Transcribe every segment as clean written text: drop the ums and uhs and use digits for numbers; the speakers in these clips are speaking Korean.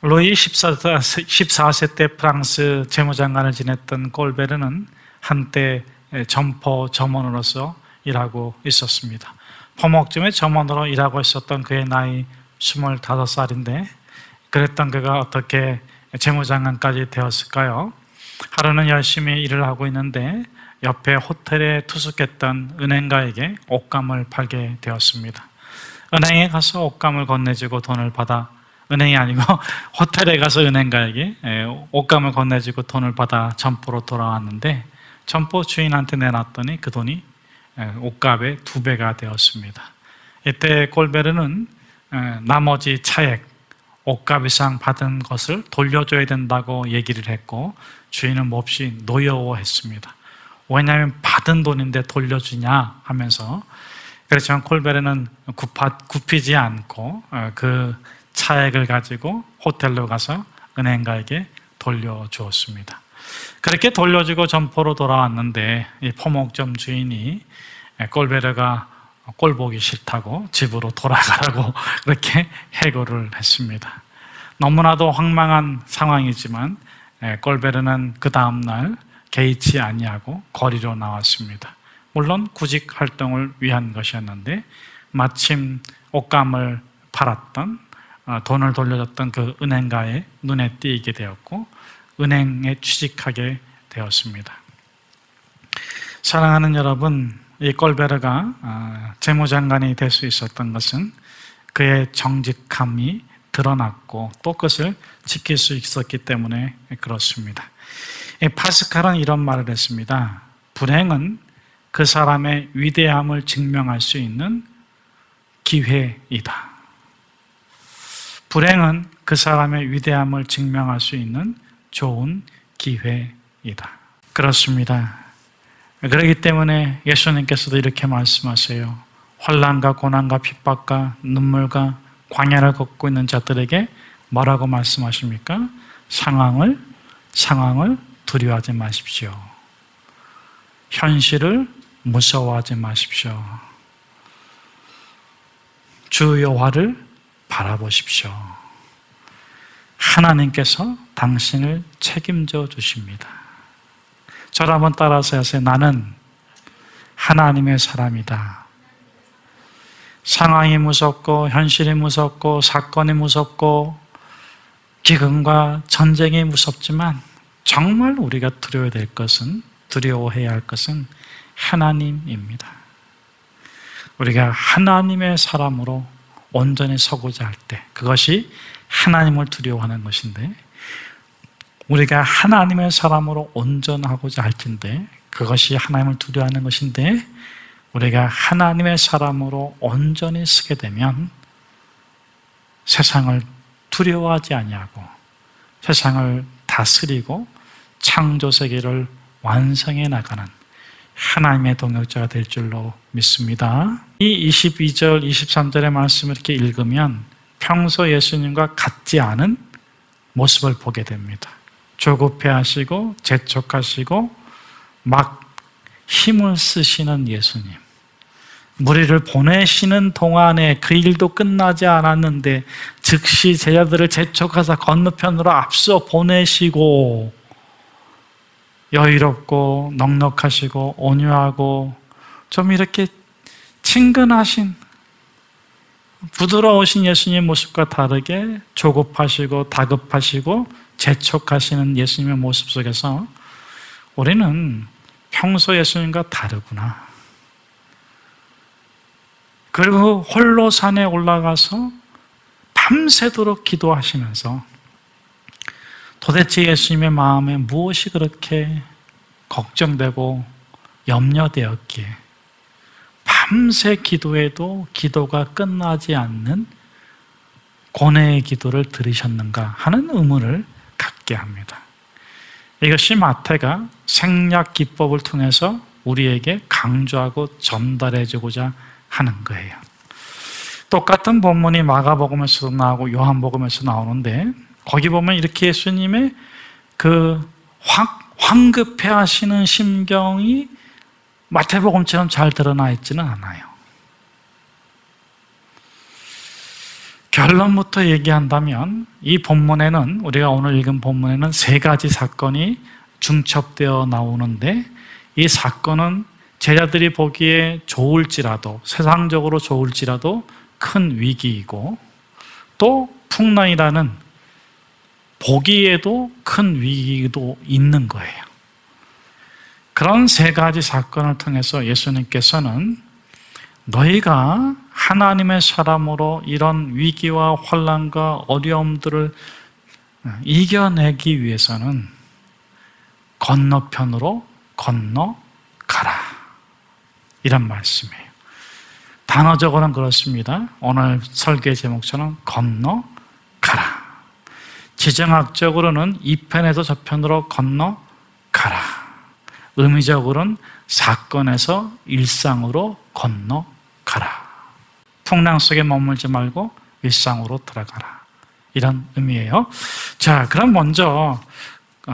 루이 14세 때 프랑스 재무장관을 지냈던 꼴베르는 한때 점포 점원으로서 일하고 있었습니다. 포목점의 점원으로 일하고 있었던 그의 나이 25살인데 그랬던 그가 어떻게 재무장관까지 되었을까요? 하루는 열심히 일을 하고 있는데 옆에 호텔에 투숙했던 은행가에게 옷감을 팔게 되었습니다. 은행에 가서 옷감을 건네주고 돈을 받아, 은행이 아니고 호텔에 가서 은행가에게 옷감을 건네주고 돈을 받아 점포로 돌아왔는데 점포 주인한테 내놨더니 그 돈이 옷값의 2배가 되었습니다. 이때 꼴베르는 나머지 차액, 옷값 이상 받은 것을 돌려줘야 된다고 얘기를 했고 주인은 몹시 노여워했습니다. 왜냐하면 받은 돈인데 돌려주냐 하면서. 그렇지만 콜베르는 굽히지 않고 그 차액을 가지고 호텔로 가서 은행가에게 돌려주었습니다. 그렇게 돌려주고 점포로 돌아왔는데 이 포목점 주인이 꼴베르가 꼴보기 싫다고 집으로 돌아가라고 그렇게 해고를 했습니다. 너무나도 황망한 상황이지만 꼴베르는 그 다음날 개의치 아니하고 거리로 나왔습니다. 물론 구직 활동을 위한 것이었는데 마침 옷감을 팔았던 돈을 돌려줬던 그 은행가의 눈에 띄게 되었고 은행에 취직하게 되었습니다. 사랑하는 여러분, 이 꼴베르가 재무장관이 될 수 있었던 것은 그의 정직함이 드러났고 또 그것을 지킬 수 있었기 때문에 그렇습니다. 파스칼은 이런 말을 했습니다. 불행은 그 사람의 위대함을 증명할 수 있는 기회이다. 불행은 그 사람의 위대함을 증명할 수 있는 좋은 기회이다. 그렇습니다. 그렇기 때문에 예수님께서도 이렇게 말씀하세요. 환난과 고난과 핍박과 눈물과 광야를 걷고 있는 자들에게 뭐라고 말씀하십니까? 상황을 두려워하지 마십시오. 현실을 무서워하지 마십시오. 주 여호와를 바라보십시오. 하나님께서 당신을 책임져 주십니다. 저를 한번 따라서 하세요. 나는 하나님의 사람이다. 상황이 무섭고 현실이 무섭고 사건이 무섭고 기근과 전쟁이 무섭지만 정말 우리가 두려워해야 할 것은 하나님입니다. 우리가 하나님의 사람으로 온전히 서고자 할 때 그것이 하나님을 두려워하는 것인데 우리가 하나님의 사람으로 온전하고자 할 텐데 그것이 하나님을 두려워하는 것인데 우리가 하나님의 사람으로 온전히 서게 되면 세상을 두려워하지 아니하고 세상을 다스리고 창조세계를 완성해 나가는 하나님의 동역자가 될 줄로 믿습니다. 이 22절, 23절의 말씀을 이렇게 읽으면 평소 예수님과 같지 않은 모습을 보게 됩니다. 조급해하시고 재촉하시고 막 힘을 쓰시는 예수님, 무리를 보내시는 동안에 그 일도 끝나지 않았는데 즉시 제자들을 재촉하사 건너편으로 앞서 보내시고 여유롭고 넉넉하시고 온유하고 좀 이렇게 친근하신 부드러우신 예수님의 모습과 다르게 조급하시고 다급하시고 재촉하시는 예수님의 모습 속에서 우리는 평소 예수님과 다르구나. 그리고 홀로 산에 올라가서 밤새도록 기도하시면서 도대체 예수님의 마음에 무엇이 그렇게 걱정되고 염려되었기에 밤새 기도해도 기도가 끝나지 않는 고뇌의 기도를 들으셨는가 하는 의문을 갖게 합니다. 이것이 마태가 생략 기법을 통해서 우리에게 강조하고 전달해 주고자 하는 거예요. 똑같은 본문이 마가복음에서도 나오고 요한복음에서 나오는데 거기 보면 이렇게 예수님의 그 황급해 하시는 심경이 마태복음처럼 잘 드러나 있지는 않아요. 결론부터 얘기한다면 이 본문에는, 우리가 오늘 읽은 본문에는 세 가지 사건이 중첩되어 나오는데, 이 사건은 제자들이 보기에 좋을지라도, 세상적으로 좋을지라도 큰 위기이고, 또 풍랑이라는 보기에도 큰 위기도 있는 거예요. 그런 세 가지 사건을 통해서 예수님께서는 너희가 하나님의 사람으로 이런 위기와 환난과 어려움들을 이겨내기 위해서는 건너편으로 건너가라, 이런 말씀이에요. 단어적으로는 그렇습니다. 오늘 설교의 제목처럼 건너가라. 지정학적으로는 이 편에서 저 편으로 건너가라. 의미적으로는 사건에서 일상으로 건너가라. 풍랑 속에 머물지 말고 일상으로 들어가라, 이런 의미예요. 자, 그럼 먼저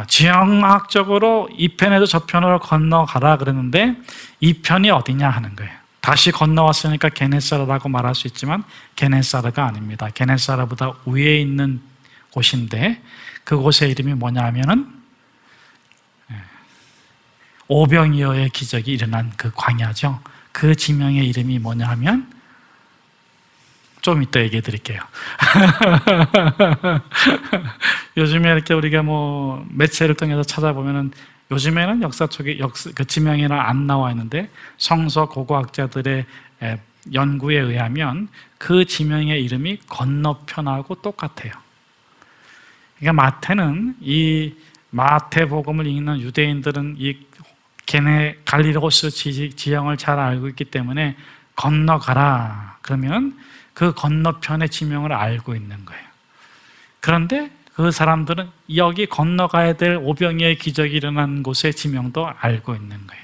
지형학적으로 이 편에서 저 편으로 건너가라 그랬는데, 이 편이 어디냐 하는 거예요. 다시 건너왔으니까 게네사르라고 말할 수 있지만 게네사르가 아닙니다. 게네사르보다 위에 있는 곳인데, 그곳의 이름이 뭐냐 하면은 오병이어의 기적이 일어난 그 광야죠. 그 지명의 이름이 뭐냐 하면, 좀 이따 얘기해 드릴게요. 요즘에 이렇게 우리가 뭐 매체를 통해서 찾아보면은, 요즘에는 역사 쪽에 그 지명에는 안 나와 있는데, 성서 고고학자들의 연구에 의하면 그 지명의 이름이 건너편하고 똑같아요. 그러니까 마태는, 이 마태복음을 읽는 유대인들은 이 갈리로스 지형을 잘 알고 있기 때문에 건너가라 그러면 그 건너편의 지명을 알고 있는 거예요. 그런데 그 사람들은 여기 건너가야 될 오병이어의 기적이 일어난 곳의 지명도 알고 있는 거예요.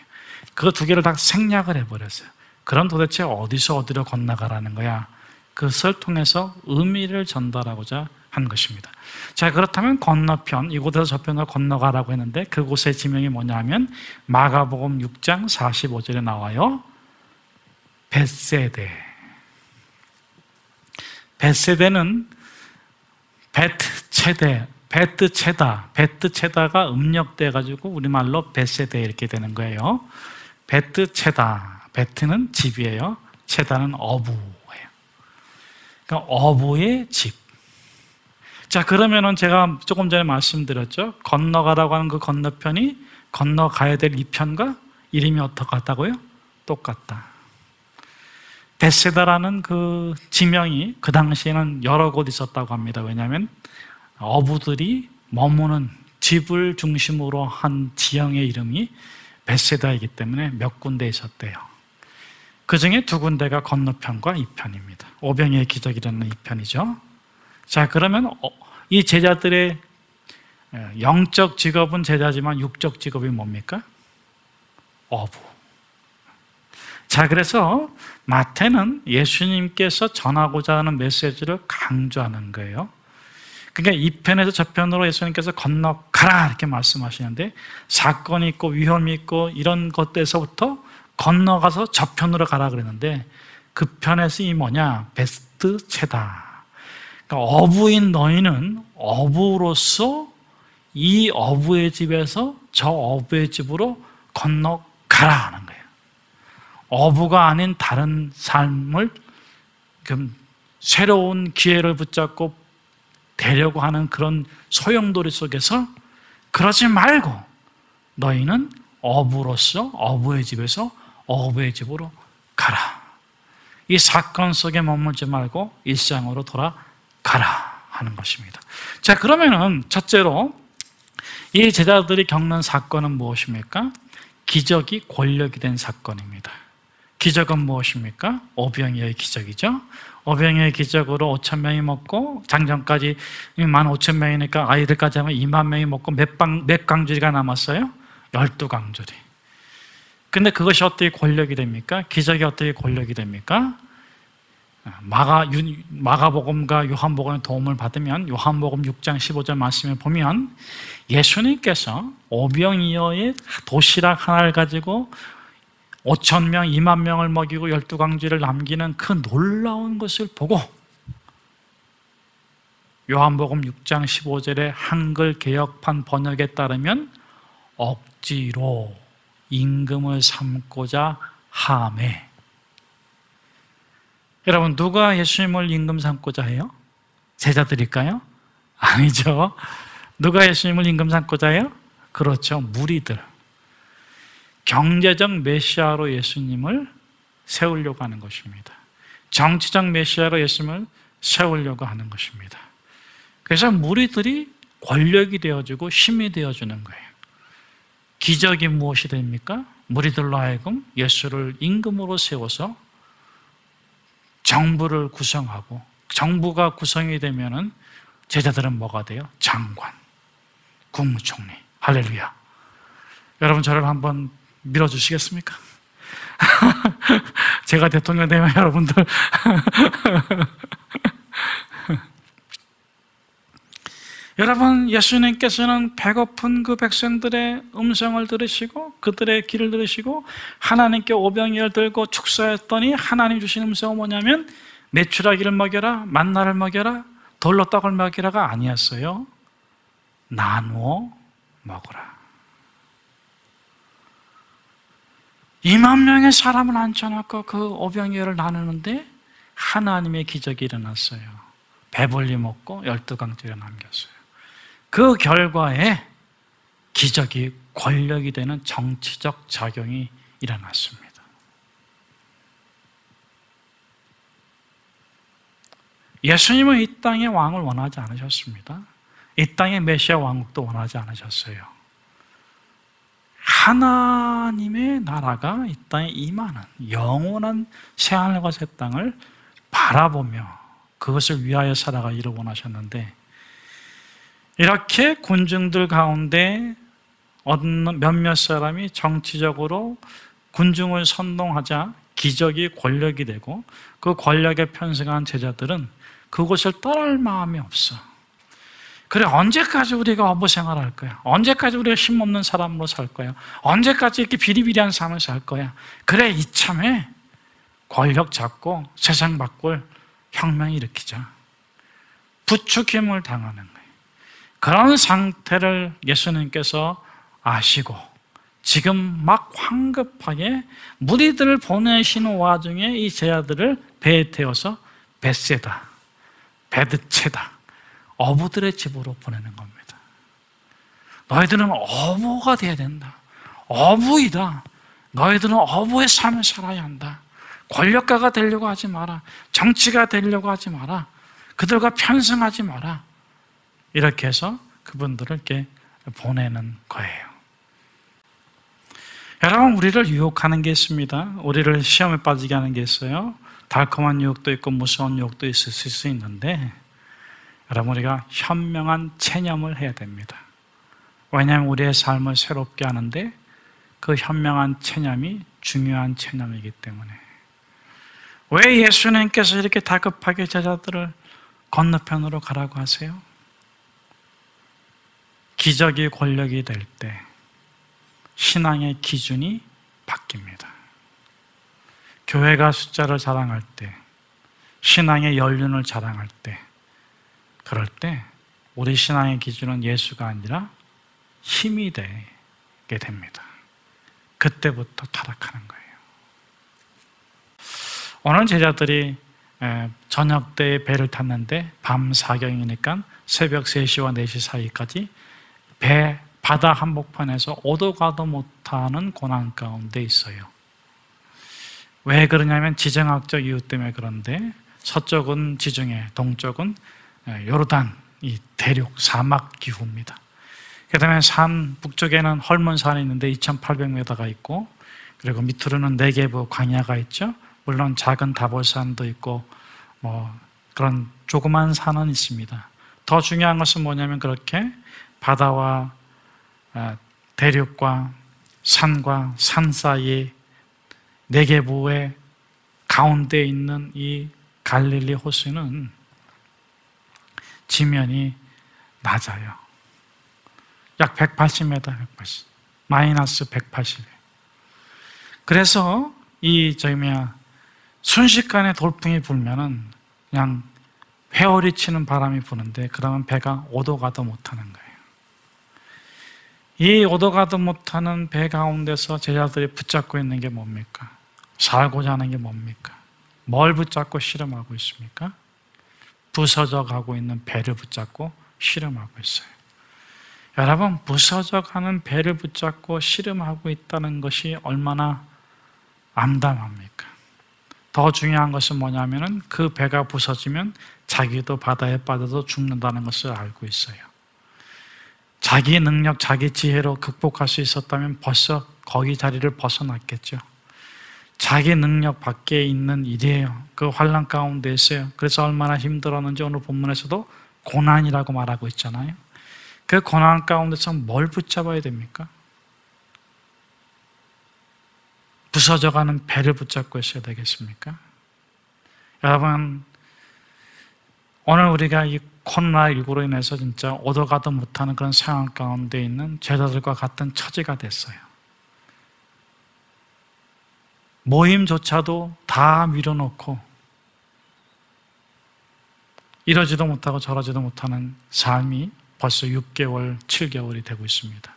그 두 개를 다 생략을 해버렸어요. 그럼 도대체 어디서 어디로 건너가라는 거야? 그것을 통해서 의미를 전달하고자 한 것입니다. 자, 그렇다면 건너편, 이곳에서 저편으로 건너가라고 했는데, 그곳의 지명이 뭐냐 하면 마가복음 6장 45절에 나와요. 벳세데. 벳세데는 베트체다가 음력돼 가지고 우리말로 벳세데 이렇게 되는 거예요. 베트체다. 베트는 집이에요. 체다는 어부예요. 그러니까 어부의 집. 자, 그러면은 제가 조금 전에 말씀드렸죠. 건너가라고 하는 그 건너편이 건너가야 될 이 편과 이름이 어떻다고요? 똑같다. 벳세다라는 그 지명이 그 당시에는 여러 곳 있었다고 합니다. 왜냐하면 어부들이 머무는 집을 중심으로 한 지형의 이름이 벳세다이기 때문에 몇 군데 있었대요. 그 중에 두 군데가 건너편과 이 편입니다. 오병이어의 기적이라는 이 편이죠. 자, 그러면 이 제자들의 영적 직업은 제자지만 육적 직업이 뭡니까? 어부. 자, 그래서 마태는 예수님께서 전하고자 하는 메시지를 강조하는 거예요. 그러니까 이 편에서 저 편으로 예수님께서 건너가라 이렇게 말씀하시는데, 사건이 있고 위험이 있고 이런 것에서부터 건너가서 저 편으로 가라 그랬는데, 그 편에서 이 뭐냐? 베스트체다. 그러니까 어부인 너희는 어부로서 이 어부의 집에서 저 어부의 집으로 건너가라 하는 거예요. 어부가 아닌 다른 삶을, 새로운 기회를 붙잡고 되려고 하는 그런 소용돌이 속에서 그러지 말고 너희는 어부로서 어부의 집에서 어부의 집으로 가라. 이 사건 속에 머물지 말고 일상으로 돌아가라 하는 것입니다. 자, 그러면은 첫째로 이 제자들이 겪는 사건은 무엇입니까? 기적이 권력이 된 사건입니다. 기적은 무엇입니까? 오병이어의 기적이죠. 오병이어의 기적으로 5,000명이 먹고, 장전까지 15,000명이니까 아이들까지 하면 20,000명이 먹고 몇 강주리가 남았어요? 12강주리. 근데 그것이 어떻게 권력이 됩니까? 기적이 어떻게 권력이 됩니까? 마가복음과 요한복음의 도움을 받으면 요한복음 6장 15절 말씀을 보면 예수님께서 오병이어의 도시락 하나를 가지고 5,000명, 20,000명을 먹이고 12강주리를 남기는 그 놀라운 것을 보고 요한복음 6장 15절의 한글 개역판 번역에 따르면 억지로 임금을 삼고자 하매. 여러분, 누가 예수님을 임금 삼고자 해요? 제자들일까요? 아니죠. 누가 예수님을 임금 삼고자 해요? 그렇죠, 무리들. 경제적 메시아로 예수님을 세우려고 하는 것입니다. 정치적 메시아로 예수님을 세우려고 하는 것입니다. 그래서 무리들이 권력이 되어주고 힘이 되어주는 거예요. 기적이 무엇이 됩니까? 무리들로 하여금 예수를 임금으로 세워서 정부를 구성하고, 정부가 구성이 되면은 제자들은 뭐가 돼요? 장관, 국무총리. 할렐루야. 여러분, 저를 한번 밀어주시겠습니까? 제가 대통령 되면 여러분들 여러분, 예수님께서는 배고픈 그 백성들의 음성을 들으시고 그들의 길을 들으시고 하나님께 오병이어를 들고 축사했더니 하나님 주신 음성은 뭐냐면 메추라기를 먹여라, 만나를 먹여라, 돌로 떡을 먹이라가 아니었어요. 나누어 먹으라. 2만 명의 사람을 앉혀놓고 그 오병이어를 나누는데 하나님의 기적이 일어났어요. 배불리 먹고 12강째를 남겼어요. 그 결과에 기적이 권력이 되는 정치적 작용이 일어났습니다. 예수님은 이 땅의 왕을 원하지 않으셨습니다. 이 땅의 메시아 왕국도 원하지 않으셨어요. 하나님의 나라가 이 땅에 임하는 영원한 새하늘과 새 땅을 바라보며 그것을 위하여 살아가기를 원하셨는데, 이렇게 군중들 가운데 몇몇 사람이 정치적으로 군중을 선동하자 기적이 권력이 되고 그 권력에 편승한 제자들은 그것을 떠날 마음이 없어. 그래, 언제까지 우리가 어부 생활할 거야? 언제까지 우리가 힘없는 사람으로 살 거야? 언제까지 이렇게 비리비리한 삶을 살 거야? 그래, 이참에 권력 잡고 세상 바꿀 혁명 일으키자. 부추김을 당하는 거예요. 그런 상태를 예수님께서 아시고 지금 막 황급하게 무리들을 보내시는 와중에 이 제자들을 배에 태워서 벳세다, 베드체다, 어부들의 집으로 보내는 겁니다. 너희들은 어부가 돼야 된다. 어부이다. 너희들은 어부의 삶을 살아야 한다. 권력가가 되려고 하지 마라. 정치가 되려고 하지 마라. 그들과 편승하지 마라. 이렇게 해서 그분들을 이렇게 보내는 거예요. 여러분, 우리를 유혹하는 게 있습니다. 우리를 시험에 빠지게 하는 게 있어요. 달콤한 유혹도 있고 무서운 유혹도 있을 수 있는데, 여러분, 우리가 현명한 체념을 해야 됩니다. 왜냐하면 우리의 삶을 새롭게 하는데 그 현명한 체념이 중요한 체념이기 때문에. 왜 예수님께서 이렇게 다급하게 제자들을 건너편으로 가라고 하세요? 기적이 권력이 될 때 신앙의 기준이 바뀝니다. 교회가 숫자를 자랑할 때, 신앙의 연륜을 자랑할 때, 그럴 때 우리 신앙의 기준은 예수가 아니라 힘이 되게 됩니다. 그때부터 타락하는 거예요. 오늘 제자들이 저녁 때 배를 탔는데 밤 사경이니까 새벽 3시와 4시 사이까지 바다 한복판에서 오도 가도 못하는 고난 가운데 있어요. 왜 그러냐면 지정학적 이유 때문에 그런데, 서쪽은 지중해, 동쪽은 요르단, 이 대륙 사막 기후입니다. 그 다음에 산 북쪽에는 헐몬산이 있는데 2800m가 있고, 그리고 밑으로는 네게브 광야가 있죠. 물론 작은 다볼산도 있고 그런 조그만 산은 있습니다. 더 중요한 것은 뭐냐면, 그렇게 바다와 대륙과 산과 산 사이에 네게브의 가운데 있는 이 갈릴리 호수는 지면이 낮아요. 약 180m, 180, 마이너스 180. 그래서 순식간에 돌풍이 불면은 그냥 회오리 치는 바람이 부는데 그러면 배가 오도 가도 못하는 거예요. 이 오도 가도 못하는 배 가운데서 제자들이 붙잡고 있는 게 뭡니까? 살고자 하는 게 뭡니까? 뭘 붙잡고 씨름하고 있습니까? 부서져 가고 있는 배를 붙잡고 씨름하고 있어요. 여러분, 부서져 가는 배를 붙잡고 씨름하고 있다는 것이 얼마나 암담합니까? 더 중요한 것은 뭐냐면은 그 배가 부서지면 자기도 바다에 빠져서 죽는다는 것을 알고 있어요. 자기 능력, 자기 지혜로 극복할 수 있었다면 벌써 거기 자리를 벗어났겠죠. 자기 능력 밖에 있는 일이에요. 그 환난 가운데 있어요. 그래서 얼마나 힘들었는지 오늘 본문에서도 고난이라고 말하고 있잖아요. 그 고난 가운데서 뭘 붙잡아야 됩니까? 부서져가는 배를 붙잡고 있어야 되겠습니까? 여러분, 오늘 우리가 이 코로나19로 인해서 진짜 오도 가도 못하는 그런 상황 가운데 있는 제자들과 같은 처지가 됐어요. 모임조차도 다 밀어놓고 이러지도 못하고 저러지도 못하는 삶이 벌써 6개월, 7개월이 되고 있습니다.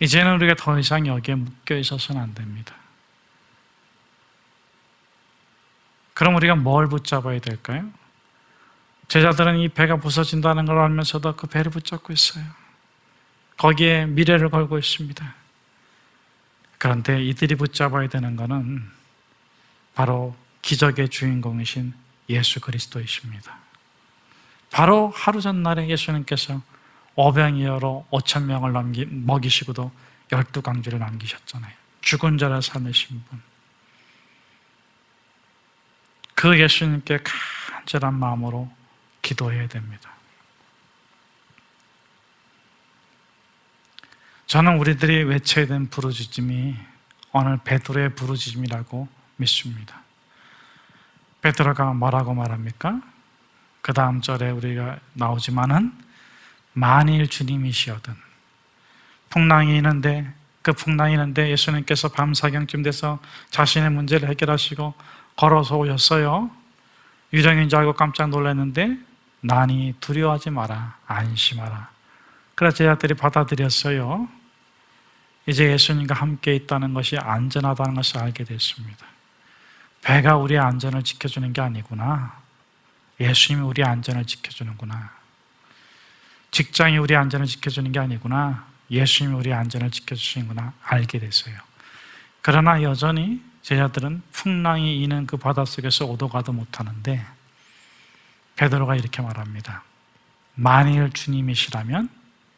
이제는 우리가 더 이상 여기에 묶여 있어서는 안 됩니다. 그럼 우리가 뭘 붙잡아야 될까요? 제자들은 이 배가 부서진다는 걸 알면서도 그 배를 붙잡고 있어요. 거기에 미래를 걸고 있습니다. 그런데 이들이 붙잡아야 되는 것은 바로 기적의 주인공이신 예수 그리스도이십니다. 바로 하루 전날에 예수님께서 오병이어로 5,000명을 먹이시고도 12강주를 남기셨잖아요. 죽은 자를 살리신 분. 그 예수님께 간절한 마음으로 기도해야 됩니다. 저는 우리들이 외쳐야 되는 부르짖음이 오늘 베드로의 부르짖음이라고 믿습니다. 베드로가 뭐라고 말합니까? 그 다음 절에 우리가 나오지만은 만일 주님이시거든. 풍랑이 있는데 그 풍랑이 있는데 예수님께서 밤사경쯤 돼서 자신의 문제를 해결하시고 걸어서 오셨어요. 유령인 줄 알고 깜짝 놀랐는데 나니 두려워하지 마라, 안심하라. 그래서 제자들이 받아들였어요. 이제 예수님과 함께 있다는 것이 안전하다는 것을 알게 됐습니다. 배가 우리의 안전을 지켜주는 게 아니구나. 예수님이 우리의 안전을 지켜주는구나. 직장이 우리의 안전을 지켜주는 게 아니구나. 예수님이 우리의 안전을 지켜주시는구나 알게 됐어요. 그러나 여전히 제자들은 풍랑이 이는 그 바닷속에서 오도 가도 못하는데 베드로가 이렇게 말합니다. 만일 주님이시라면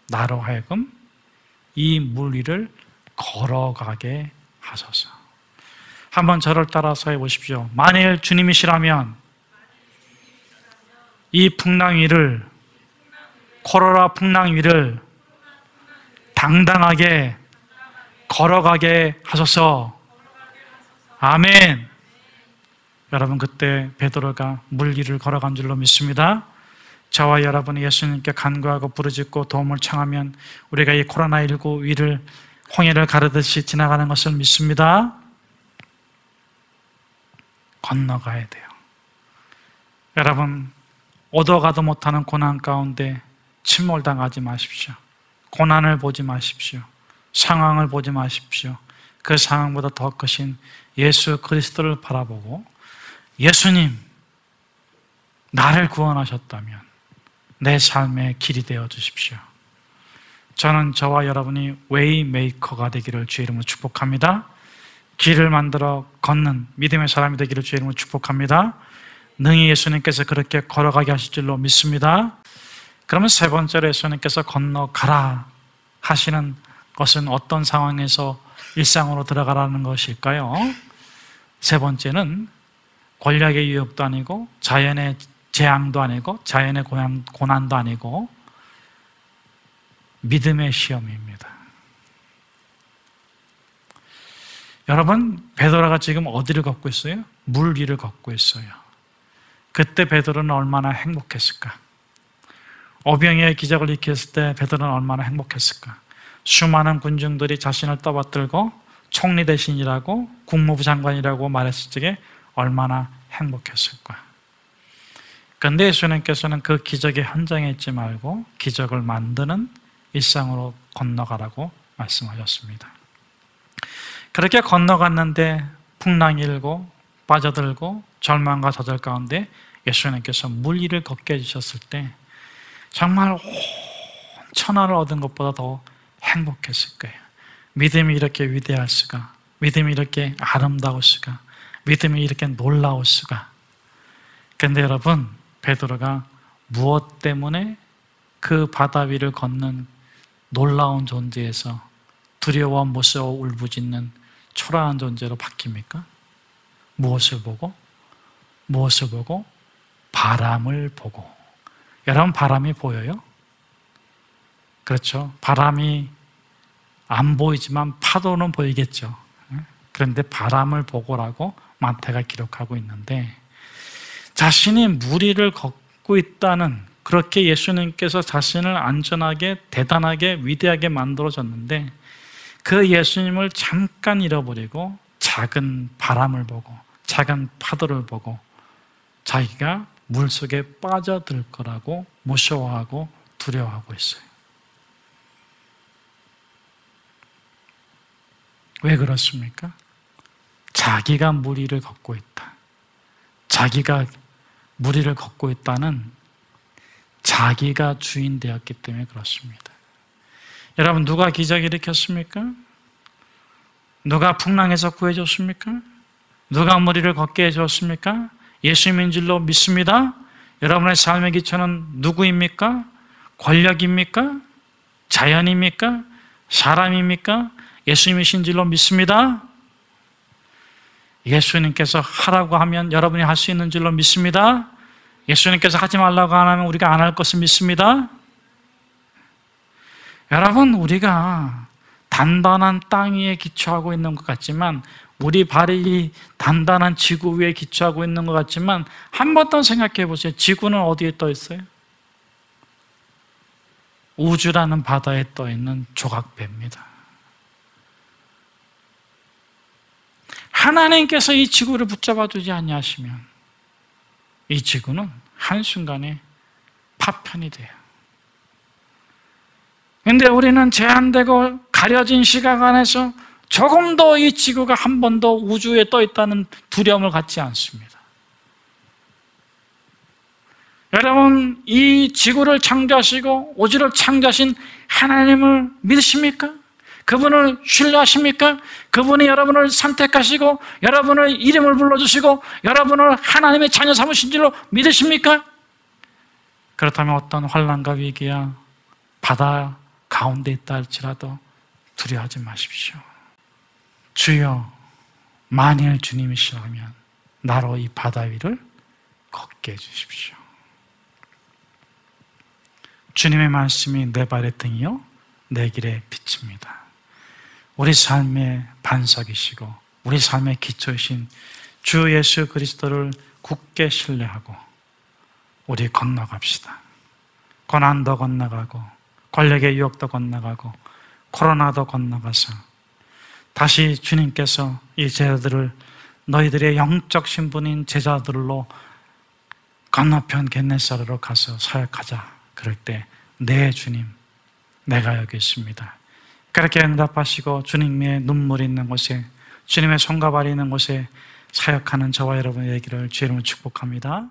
나로 하여금 이 물 위를 걸어가게 하소서. 한번 저를 따라서 해보십시오. 만일 주님이시라면 이 풍랑 위를, 코로나 풍랑 위를 당당하게 걸어가게 하소서. 아멘. 여러분, 그때 베드로가 물 위를 걸어간 줄로 믿습니다. 저와 여러분이 예수님께 간구하고 부르짖고 도움을 청하면 우리가 이 코로나19 위를 홍해를 가르듯이 지나가는 것을 믿습니다. 건너가야 돼요. 여러분, 오도 가도 못하는 고난 가운데 침몰당하지 마십시오. 고난을 보지 마십시오. 상황을 보지 마십시오. 그 상황보다 더 크신 예수 그리스도를 바라보고 예수님, 나를 구원하셨다면 내 삶의 길이 되어 주십시오. 저는 저와 여러분이 웨이메이커가 되기를 주의 이름으로 축복합니다. 길을 만들어 걷는 믿음의 사람이 되기를 주의 이름으로 축복합니다. 능히 예수님께서 그렇게 걸어가게 하실 줄로 믿습니다. 그러면 세 번째로 예수님께서 건너가라 하시는 것은 어떤 상황에서 일상으로 들어가라는 것일까요? 세 번째는 권력의 유혹도 아니고 자연의 재앙도 아니고 자연의 고난도 아니고 믿음의 시험입니다. 여러분, 베드로가 지금 어디를 걷고 있어요? 물 위를 걷고 있어요. 그때 베드로는 얼마나 행복했을까? 오병이어의 기적을 일으켰을 때 베드로는 얼마나 행복했을까? 수많은 군중들이 자신을 떠받들고 총리 대신이라고 국무부 장관이라고 말했을 적에 얼마나 행복했을까? 그런데 예수님께서는 그 기적의 현장에 있지 말고 기적을 만드는 일상으로 건너가라고 말씀하셨습니다. 그렇게 건너갔는데 풍랑이 일고 빠져들고 절망과 좌절 가운데 예수님께서 물 위를 걷게 해주셨을 때 정말 온 천하를 얻은 것보다 더 행복했을 거예요. 믿음이 이렇게 위대할 수가, 믿음이 이렇게 아름다울 수가, 믿음이 이렇게 놀라울 수가. 그런데 여러분, 베드로가 무엇 때문에 그 바다 위를 걷는 놀라운 존재에서 두려워 무서워 울부짖는 초라한 존재로 바뀝니까? 무엇을 보고? 무엇을 보고? 바람을 보고. 여러분, 바람이 보여요? 그렇죠. 바람이 안 보이지만 파도는 보이겠죠. 그런데 바람을 보고라고 마태가 기록하고 있는데, 자신이 물 위를 걷고 있다는, 그렇게 예수님께서 자신을 안전하게 대단하게 위대하게 만들어줬는데 그 예수님을 잠깐 잃어버리고 작은 바람을 보고 작은 파도를 보고 자기가 물속에 빠져들 거라고 무서워하고 두려워하고 있어요. 왜 그렇습니까? 자기가 물 위를 걷고 있다. 자기가 물 위를 걷고 있다는 자기가 주인 되었기 때문에 그렇습니다. 여러분, 누가 기적을 일으켰습니까? 누가 풍랑에서 구해줬습니까? 누가 물 위를 걷게 해줬습니까? 예수님인 줄로 믿습니다. 여러분의 삶의 기초는 누구입니까? 권력입니까? 자연입니까? 사람입니까? 예수님이신 줄로 믿습니다. 예수님께서 하라고 하면 여러분이 할 수 있는 줄로 믿습니다. 예수님께서 하지 말라고 안 하면 우리가 안 할 것을 믿습니다. 여러분, 우리가 단단한 땅 위에 기초하고 있는 것 같지만, 우리 발이 단단한 지구 위에 기초하고 있는 것 같지만, 한 번 더 생각해 보세요. 지구는 어디에 떠 있어요? 우주라는 바다에 떠 있는 조각배입니다. 하나님께서 이 지구를 붙잡아 두지 아니하시면 이 지구는 한순간에 파편이 돼요. 그런데 우리는 제한되고 가려진 시각 안에서 조금 더 이 지구가 한 번 더 우주에 떠 있다는 두려움을 갖지 않습니다. 여러분, 이 지구를 창조하시고 우주를 창조하신 하나님을 믿으십니까? 그분을 신뢰하십니까? 그분이 여러분을 선택하시고 여러분의 이름을 불러주시고 여러분을 하나님의 자녀 삼으신 줄로 믿으십니까? 그렇다면 어떤 환난과 위기야 바다 가운데 있다 할지라도 두려워하지 마십시오. 주여, 만일 주님이시라면 나로 이 바다 위를 걷게 해주십시오. 주님의 말씀이 내 발의 등이요 내 길의 빛입니다. 우리 삶의 반석이시고 우리 삶의 기초이신 주 예수 그리스도를 굳게 신뢰하고 우리 건너갑시다. 고난도 건너가고 권력의 유혹도 건너가고 코로나도 건너가서 다시 주님께서 이 제자들을 너희들의 영적 신분인 제자들로 건너편 겟네사르로 가서 사역하자. 그럴 때 네 주님, 내가 여기 있습니다. 그렇게 응답하시고 주님의 눈물이 있는 곳에, 주님의 손과 발이 있는 곳에 사역하는 저와 여러분의 얘기를 주의 이름으로 축복합니다.